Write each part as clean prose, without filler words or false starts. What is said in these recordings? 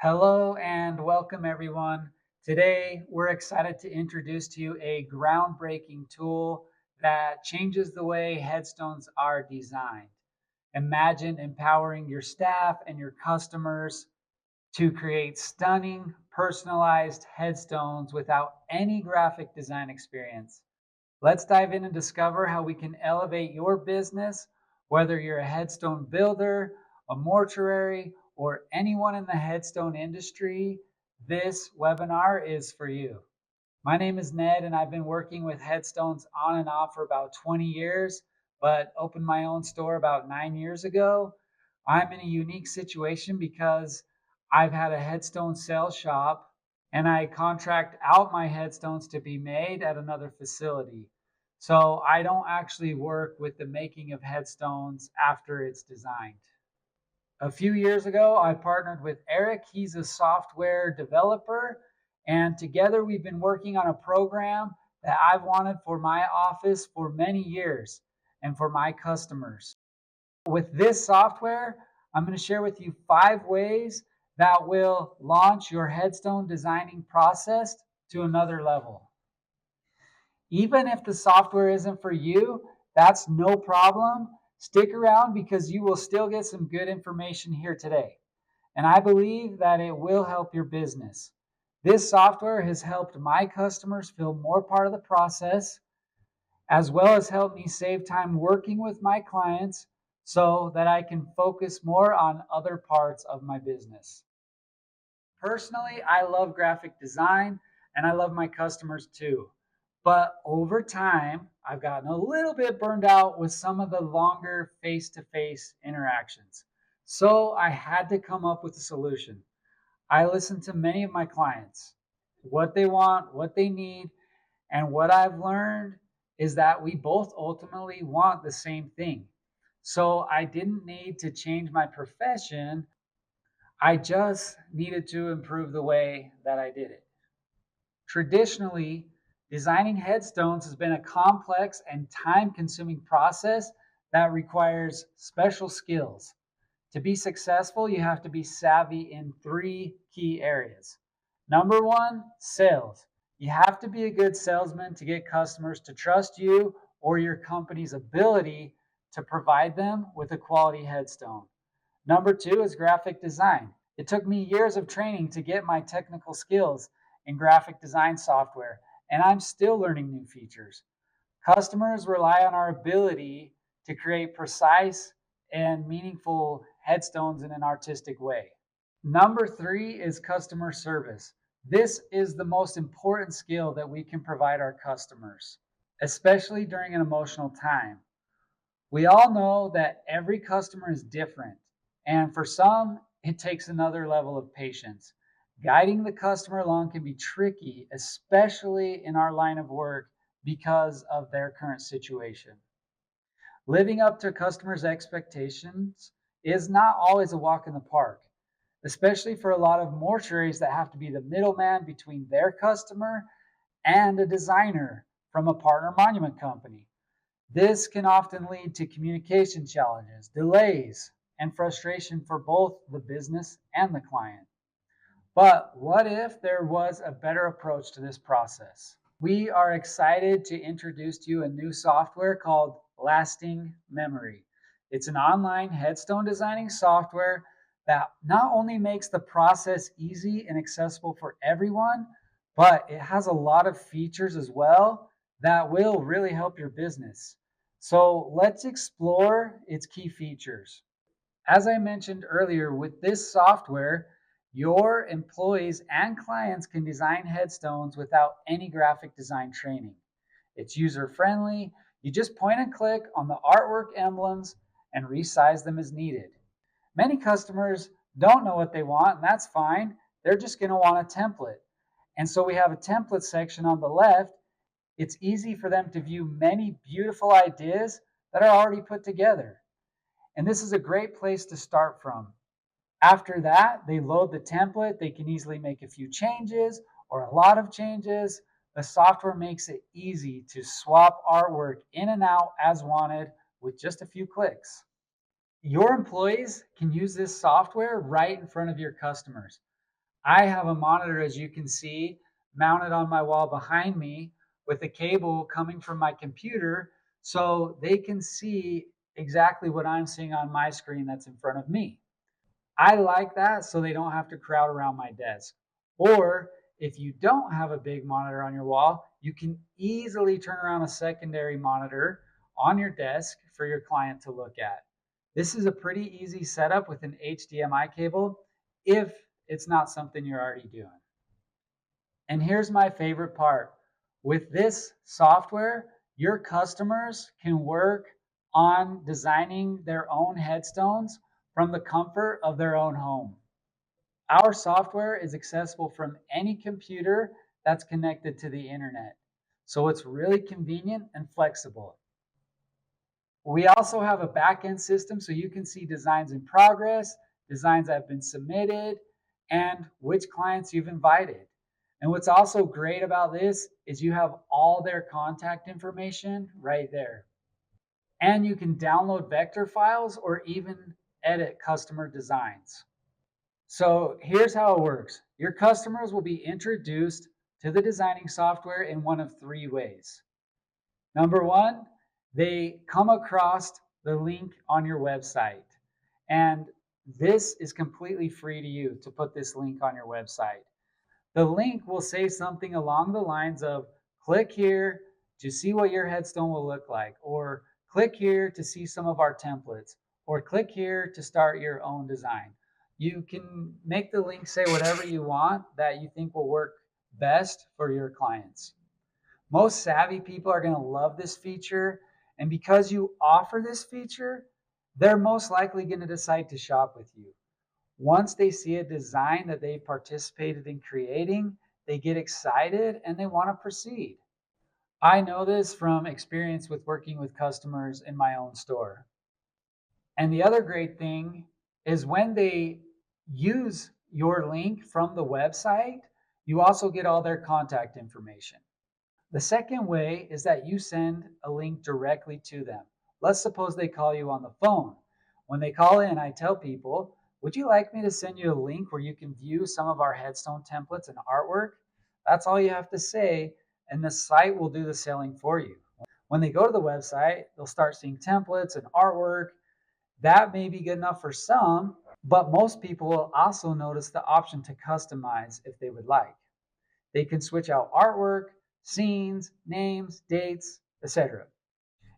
Hello and welcome everyone. Today we're excited to introduce to you a groundbreaking tool that changes the way headstones are designed. Imagine empowering your staff and your customers to create stunning, personalized headstones without any graphic design experience. Let's dive in and discover how we can elevate your business, whether you're a headstone builder, a mortuary, or anyone in the headstone industry. This webinar is for you. My name is Ned, and I've been working with headstones on and off for about 20 years, but opened my own store about 9 years ago. I'm in a unique situation because I've had a headstone sales shop and I contract out my headstones to be made at another facility. So I don't actually work with the making of headstones after it's designed. A few years ago, I partnered with Eric. He's a software developer, and together we've been working on a program that I've wanted for my office for many years and for my customers. With this software, I'm going to share with you 5 ways that will launch your headstone designing process to another level. Even if the software isn't for you, that's no problem. Stick around because you will still get some good information here today. And I believe that it will help your business. This software has helped my customers feel more part of the process, as well as helped me save time working with my clients so that I can focus more on other parts of my business. Personally, I love graphic design and I love my customers too. But over time, I've gotten a little bit burned out with some of the longer face to face interactions. So I had to come up with a solution. I listened to many of my clients, what they want, what they need, and what I've learned is that we both ultimately want the same thing. So I didn't need to change my profession. I just needed to improve the way that I did it. Traditionally, designing headstones has been a complex and time consuming process that requires special skills. To be successful, you have to be savvy in 3 key areas. Number one, sales. You have to be a good salesman to get customers to trust you or your company's ability to provide them with a quality headstone. Number two is graphic design. It took me years of training to get my technical skills in graphic design software, and I'm still learning new features. Customers rely on our ability to create precise and meaningful headstones in an artistic way. Number three is customer service. This is the most important skill that we can provide our customers, especially during an emotional time. We all know that every customer is different, and for some, it takes another level of patience. Guiding the customer along can be tricky, especially in our line of work because of their current situation. Living up to customers' expectations is not always a walk in the park, especially for a lot of mortuaries that have to be the middleman between their customer and a designer from a partner monument company. This can often lead to communication challenges, delays, and frustration for both the business and the client. But what if there was a better approach to this process? We are excited to introduce to you a new software called Lasting Memory. It's an online headstone designing software that not only makes the process easy and accessible for everyone, but it has a lot of features as well that will really help your business. So let's explore its key features. As I mentioned earlier, with this software, your employees and clients can design headstones without any graphic design training. It's user friendly. You just point and click on the artwork emblems and resize them as needed. Many customers don't know what they want, and that's fine. They're just going to want a template. And so we have a template section on the left. It's easy for them to view many beautiful ideas that are already put together. And this is a great place to start from. After that, they load the template. They can easily make a few changes or a lot of changes. The software makes it easy to swap artwork in and out as wanted with just a few clicks. Your employees can use this software right in front of your customers. I have a monitor, as you can see, mounted on my wall behind me with a cable coming from my computer so they can see exactly what I'm seeing on my screen that's in front of me. I like that so they don't have to crowd around my desk. Or if you don't have a big monitor on your wall, you can easily turn around a secondary monitor on your desk for your client to look at. This is a pretty easy setup with an HDMI cable if it's not something you're already doing. And here's my favorite part. With this software, your customers can work on designing their own headstones from the comfort of their own home. Our software is accessible from any computer that's connected to the internet. So it's really convenient and flexible. We also have a back-end system so you can see designs in progress, designs that have been submitted, and which clients you've invited. And what's also great about this is you have all their contact information right there. And you can download vector files or even edit customer designs. So here's how it works. Your customers will be introduced to the designing software in one of three ways. Number one, they come across the link on your website. And this is completely free to you to put this link on your website. The link will say something along the lines of click here to see what your headstone will look like, or click here to see some of our templates, or click here to start your own design. You can make the link say whatever you want that you think will work best for your clients. Most savvy people are going to love this feature. And because you offer this feature, they're most likely going to decide to shop with you. Once they see a design that they've participated in creating, they get excited and they want to proceed. I know this from experience with working with customers in my own store. And the other great thing is when they use your link from the website, you also get all their contact information. The second way is that you send a link directly to them. Let's suppose they call you on the phone. When they call in, I tell people, would you like me to send you a link where you can view some of our headstone templates and artwork? That's all you have to say, and the site will do the selling for you. When they go to the website, they'll start seeing templates and artwork. That may be good enough for some, but most people will also notice the option to customize if they would like. They can switch out artwork, scenes, names, dates, etc.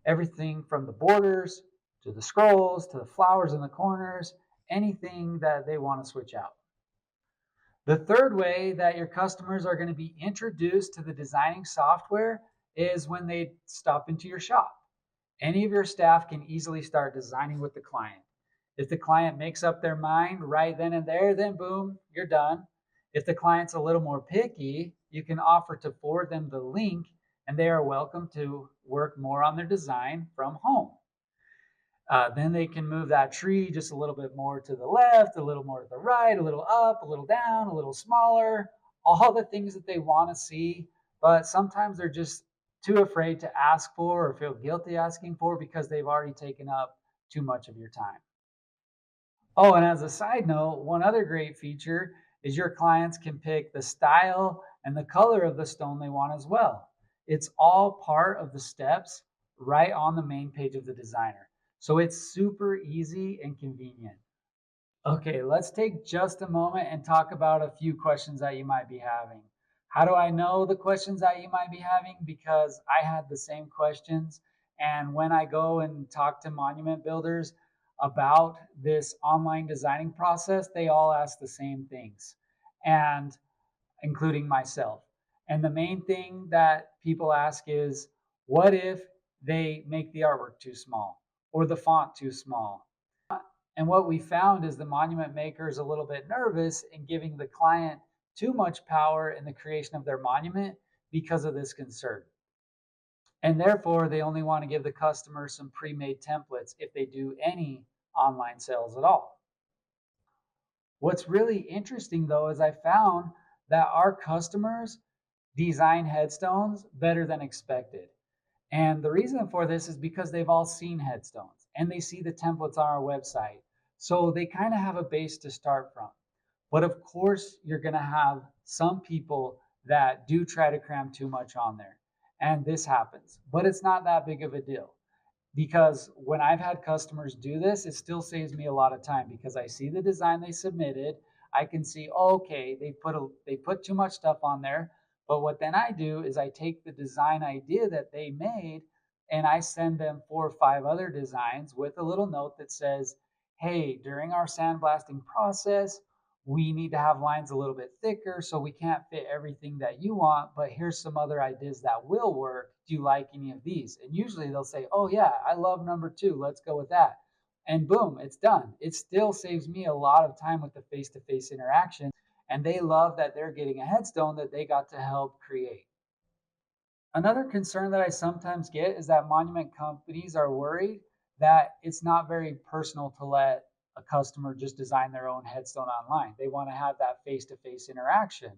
Everything from the borders to the scrolls to the flowers in the corners, anything that they want to switch out. The third way that your customers are going to be introduced to the designing software is when they stop into your shop. Any of your staff can easily start designing with the client. If the client makes up their mind right then and there, then boom, you're done. If the client's a little more picky, you can offer to forward them the link and they are welcome to work more on their design from home. Then they can move that tree just a little bit more to the left, a little more to the right, a little up, a little down, a little smaller, all the things that they want to see. But sometimes they're just too afraid to ask for or feel guilty asking for because they've already taken up too much of your time. Oh, and as a side note, one other great feature is your clients can pick the style and the color of the stone they want as well. It's all part of the steps right on the main page of the designer. So it's super easy and convenient. Okay, let's take just a moment and talk about a few questions that you might be having. How do I know the questions that you might be having? Because I had the same questions. And when I go and talk to monument builders about this online designing process, they all ask the same things, and including myself. And the main thing that people ask is, what if they make the artwork too small or the font too small? And what we found is the monument maker is a little bit nervous in giving the client too much power in the creation of their monument because of this concern. And therefore, they only want to give the customer some pre-made templates if they do any online sales at all. What's really interesting though is I found that our customers design headstones better than expected. And the reason for this is because they've all seen headstones and they see the templates on our website. So they kind of have a base to start from. But of course, you're going to have some people that do try to cram too much on there. And this happens, but it's not that big of a deal because when I've had customers do this, it still saves me a lot of time because I see the design they submitted. I can see, oh, okay, they put too much stuff on there. But what then I do is I take the design idea that they made and I send them 4 or 5 other designs with a little note that says, hey, during our sandblasting process, we need to have lines a little bit thicker so we can't fit everything that you want, but here's some other ideas that will work. Do you like any of these? And usually they'll say, oh yeah, I love number 2, let's go with that. And boom, it's done. It still saves me a lot of time with the face-to-face interaction, and they love that they're getting a headstone that they got to help create. Another concern that I sometimes get is that monument companies are worried that it's not very personal to let a customer just design their own headstone online. They want to have that face to face interaction.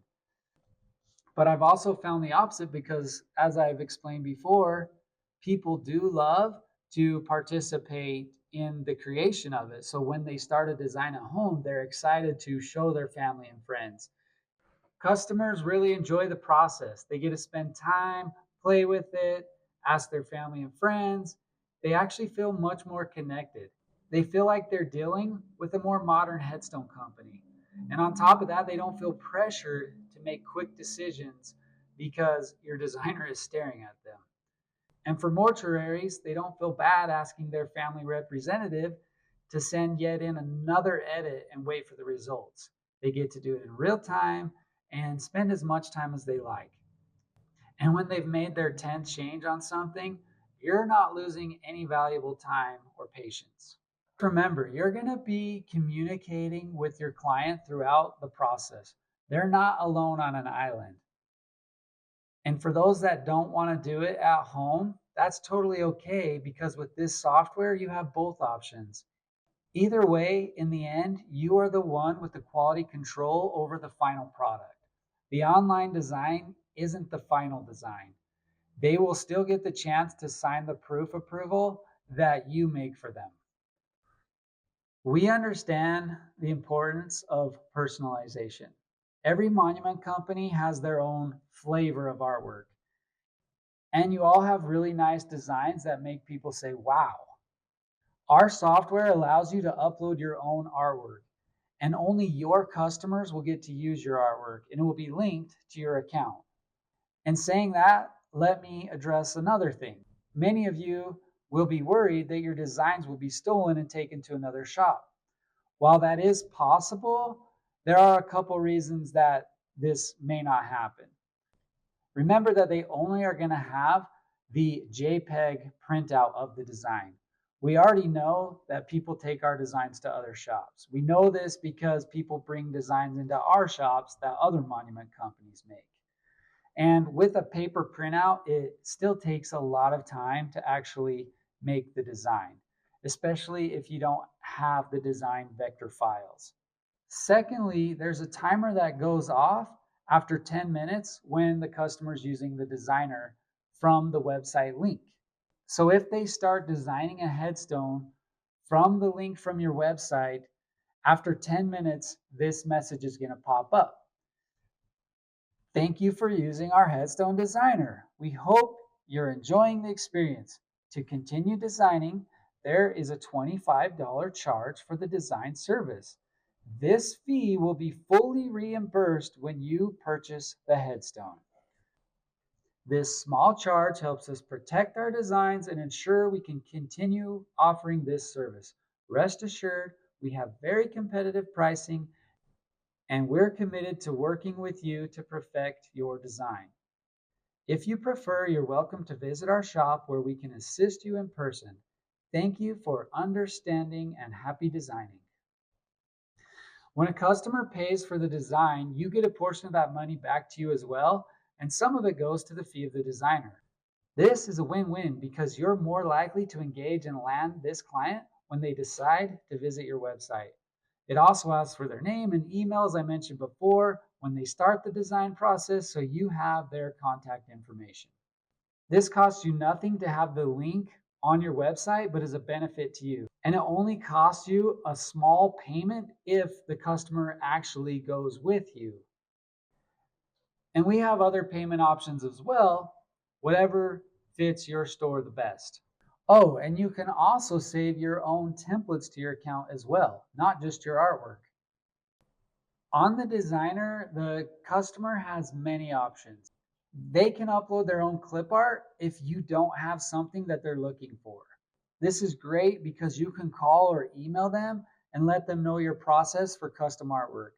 But I've also found the opposite because, as I've explained before, people do love to participate in the creation of it. So when they start a design at home, they're excited to show their family and friends. Customers really enjoy the process. They get to spend time, play with it, ask their family and friends. They actually feel much more connected. They feel like they're dealing with a more modern headstone company. And on top of that, they don't feel pressured to make quick decisions because your designer is staring at them. And for mortuaries, they don't feel bad asking their family representative to send yet in another edit and wait for the results. They get to do it in real time and spend as much time as they like. And when they've made their 10th change on something, you're not losing any valuable time or patience. Remember, you're going to be communicating with your client throughout the process. They're not alone on an island. And for those that don't want to do it at home, that's totally okay because with this software, you have both options. Either way, in the end, you are the one with the quality control over the final product. The online design isn't the final design. They will still get the chance to sign the proof approval that you make for them. We understand the importance of personalization. Every monument company has their own flavor of artwork. And you all have really nice designs that make people say, wow. Our software allows you to upload your own artwork, and only your customers will get to use your artwork, and it will be linked to your account. And saying that, let me address another thing. Many of you will be worried that your designs will be stolen and taken to another shop. While that is possible, there are a couple reasons that this may not happen. Remember that they only are going to have the JPEG printout of the design. We already know that people take our designs to other shops. We know this because people bring designs into our shops that other monument companies make. And with a paper printout, it still takes a lot of time to actually make the design, especially if you don't have the design vector files. Secondly, there's a timer that goes off after 10 minutes when the customer is using the designer from the website link. So if they start designing a headstone from the link from your website, after 10 minutes, this message is going to pop up. Thank you for using our headstone designer. We hope you're enjoying the experience. To continue designing, there is a $25 charge for the design service. This fee will be fully reimbursed when you purchase the headstone. This small charge helps us protect our designs and ensure we can continue offering this service. Rest assured, we have very competitive pricing and we're committed to working with you to perfect your design. If you prefer, you're welcome to visit our shop where we can assist you in person. Thank you for understanding and happy designing. When a customer pays for the design, you get a portion of that money back to you as well, and some of it goes to the fee of the designer. This is a win-win because you're more likely to engage and land this client when they decide to visit your website. It also asks for their name and email, as I mentioned before, when they start the design process, so you have their contact information. This costs you nothing to have the link on your website, but is a benefit to you. And it only costs you a small payment if the customer actually goes with you. And we have other payment options as well, whatever fits your store the best. Oh, and you can also save your own templates to your account as well, not just your artwork. On the designer, the customer has many options. They can upload their own clip art if you don't have something that they're looking for. This is great because you can call or email them and let them know your process for custom artwork.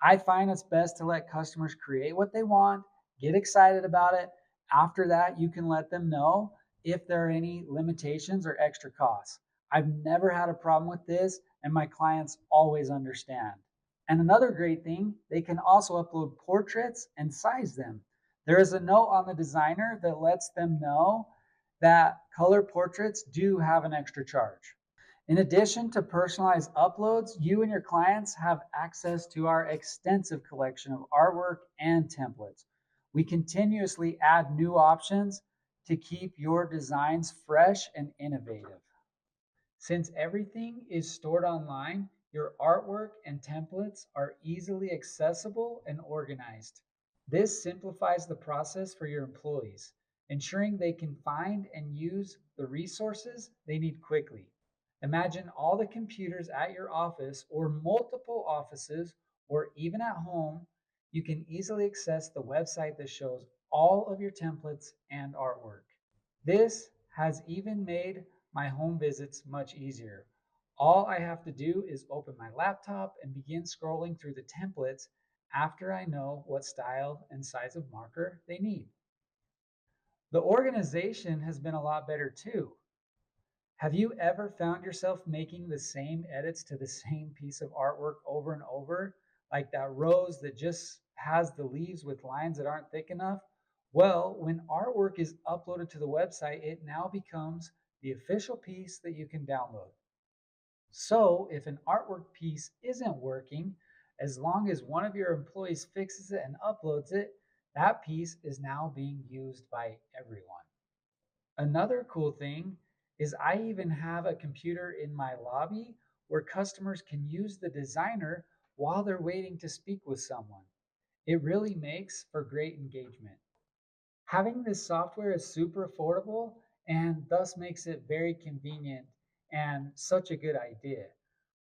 I find it's best to let customers create what they want, get excited about it. After that, you can let them know if there are any limitations or extra costs. I've never had a problem with this, and my clients always understand. And another great thing, they can also upload portraits and size them. There is a note on the designer that lets them know that color portraits do have an extra charge. In addition to personalized uploads, you and your clients have access to our extensive collection of artwork and templates. We continuously add new options to keep your designs fresh and innovative. Since everything is stored online, your artwork and templates are easily accessible and organized. This simplifies the process for your employees, ensuring they can find and use the resources they need quickly. Imagine all the computers at your office or multiple offices or even at home. You can easily access the website that shows all of your templates and artwork. This has even made my home visits much easier. All I have to do is open my laptop and begin scrolling through the templates after I know what style and size of marker they need. The organization has been a lot better too. Have you ever found yourself making the same edits to the same piece of artwork over and over? Like that rose that just has the leaves with lines that aren't thick enough? Well, when artwork is uploaded to the website, it now becomes the official piece that you can download. So if an artwork piece isn't working, as long as one of your employees fixes it and uploads it, that piece is now being used by everyone. Another cool thing is I even have a computer in my lobby where customers can use the designer while they're waiting to speak with someone. It really makes for great engagement. Having this software is super affordable and thus makes it very convenient and such a good idea.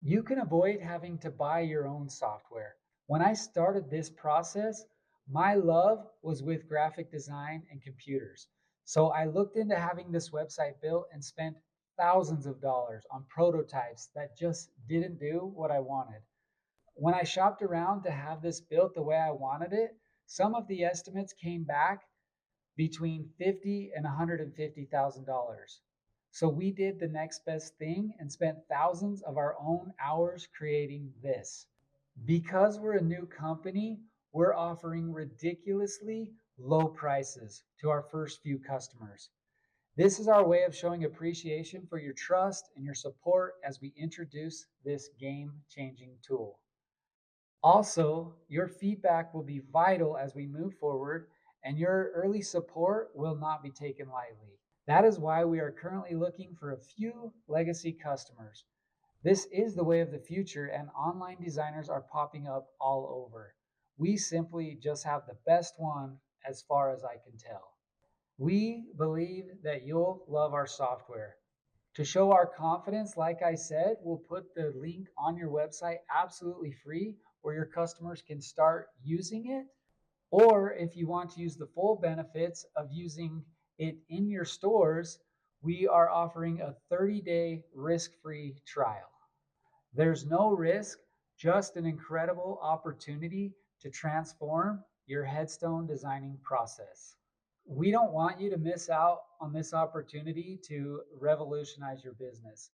You can avoid having to buy your own software. When I started this process, my love was with graphic design and computers. So I looked into having this website built and spent thousands of dollars on prototypes that just didn't do what I wanted. When I shopped around to have this built the way I wanted it, some of the estimates came back between $50 and $150,000. So we did the next best thing and spent thousands of our own hours creating this. Because we're a new company, we're offering ridiculously low prices to our first few customers. This is our way of showing appreciation for your trust and your support as we introduce this game-changing tool. Also, your feedback will be vital as we move forward, and your early support will not be taken lightly. That is why we are currently looking for a few legacy customers. This is the way of the future, and online designers are popping up all over. We simply just have the best one as far as I can tell. We believe that you'll love our software. To show our confidence, like I said, we'll put the link on your website absolutely free where your customers can start using it. Or if you want to use the full benefits of using it in your stores, we are offering a 30-day risk-free trial. There's no risk, just an incredible opportunity to transform your headstone designing process. We don't want you to miss out on this opportunity to revolutionize your business.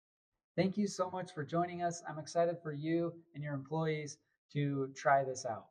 Thank you so much for joining us. I'm excited for you and your employees to try this out.